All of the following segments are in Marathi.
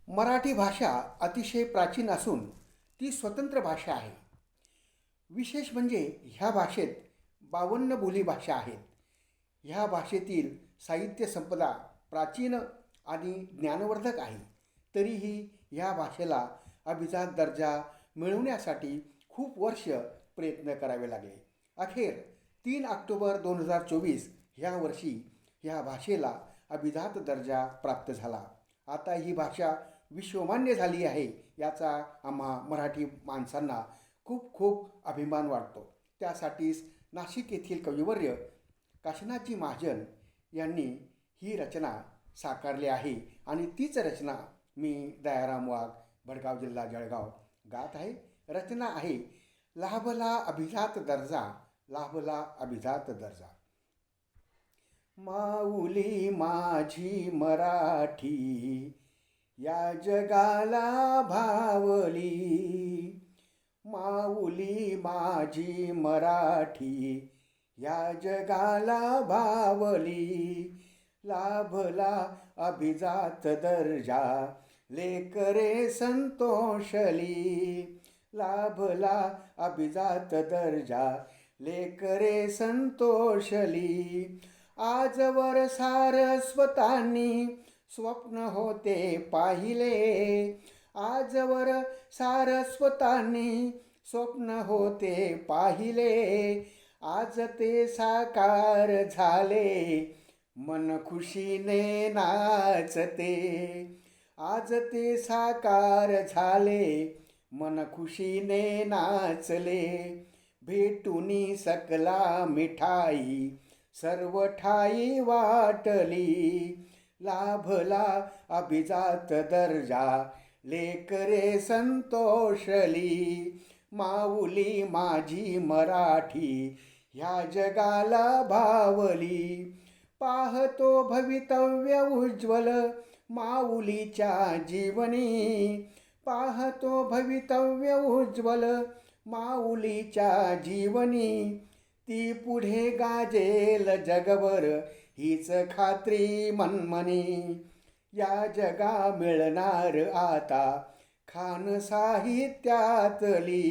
मराठी भाषा अतिशय प्राचीन असून ती स्वतंत्र भाषा आहे. विशेष म्हणजे ह्या भाषेत 52 बोलीभाषा आहेत. ह्या भाषेतील साहित्य संपदा प्राचीन आणि ज्ञानवर्धक आहे. तरीही ह्या भाषेला अभिजात दर्जा मिळवण्यासाठी खूप वर्ष प्रयत्न करावे लागले. अखेर 3 ऑक्टोबर 2024 ह्या वर्षी ह्या भाषेला अभिजात दर्जा प्राप्त झाला. आता ही भाषा विश्वमान्य झाली आहे याचा आम्हा मराठी माणसांना खूप खूप अभिमान वाटतो. त्यासाठीच नाशिक येथील कविवर्य काशीनाथजी महाजन यांनी ही रचना साकारली आहे आणि तीच रचना मी दयाराम वाघ, भडगाव जिल्हा जळगाव गात आहे. रचना आहे लाभला अभिजात दर्जा, लाभला अभिजात दर्जा. माऊली माझी मराठी या जगाला भावली, माऊली माझी मराठी या जगाला भावली. लाभला अभिजात दर्जा लेकरे संतोषली, लाभला अभिजात दर्जा लेकरे संतोषली. आजवर सारस्वतांनी स्वप्न होते पाहिले, आजवर सारस्वतांनी स्वप्न होते पाहिले. आज ते साकार झाले मन खुशीने नाचते, आज ते साकार झाले मन खुशीने नाचले. भेटूनी सकला मिठाई सर्व ठाई वाटली, लाभला अभिजात दर्जा लेकरे संतोषली. माऊली माझी मराठी ह्या जगाला भावली. पाहतो भवितव्य उज्ज्वल माऊलीच्या जीवनी, पाहतो भवितव्य उज्ज्वल माऊलीच्या जीवनी. ती पुढे गाजेल जगभर हीच खात्री मनमनी. या जगा मिळणार आता खान साहित्यातली,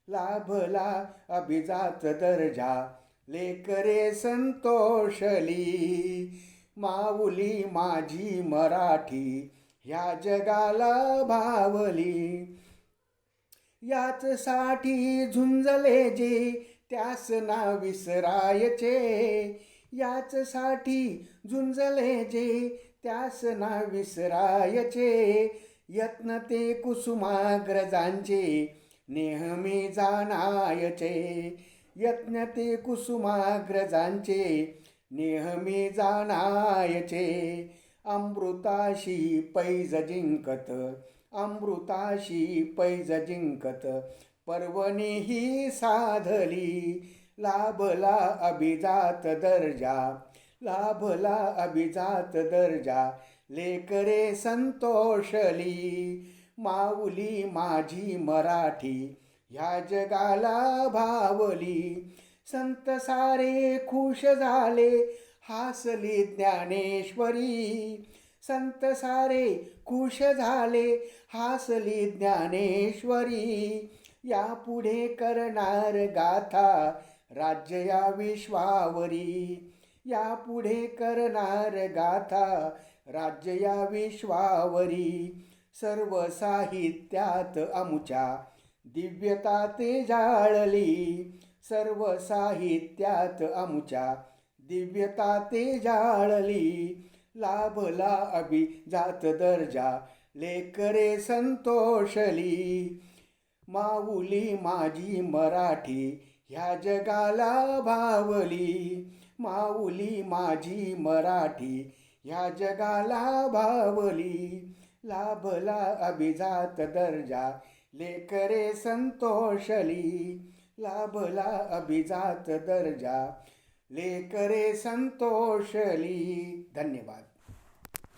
लाभला अभिजात दर्जा लेकरे संतोषली. माऊली माझी मराठी ह्या जगाला भावली. याच साठी झुंजले जे त्यास ना विसरायचे, याच साठी झुंजले जे त्यास ना विसरायचे. यत्न ते कुसुमाग्रजांचे नेहमी जाणायचे, यत्न ते कुसुमाग्रजांचे नेहमी जाणायचे. अमृताशी पैज जिंकत, अमृताशी पैज जिंकत पर्वणी ही साधली. लाभला अभिजात दर्जा, लाभला अभिजात दर्जा लेकरे संतोषली. माऊली माझी मराठी ह्या जगाला भावली. संत सारे खुश झाले हासली ज्ञानेश्वरी, संत सारे खुश झाले हासली ज्ञानेश्वरी. यापुढे करणार गाथा राज्य या विश्वावरी, यापुढे करणार गाथा राज्य या विश्वावरी. सर्व साहित्यात अमुच्या दिव्यता ते जाळली, सर्व साहित्यात अमुच्या दिव्यता ते जाळली. लाभला अभिजात दर्जा लेकरे संतोषली. माऊली माझी मराठी ह्या जगाला भावली, माऊली माझी मराठी ह्या जगाला भावली. लाभला अभिजात दर्जा लेकरे संतोषली, लाभला अभिजात दर्जा लेकरे संतोषली. धन्यवाद.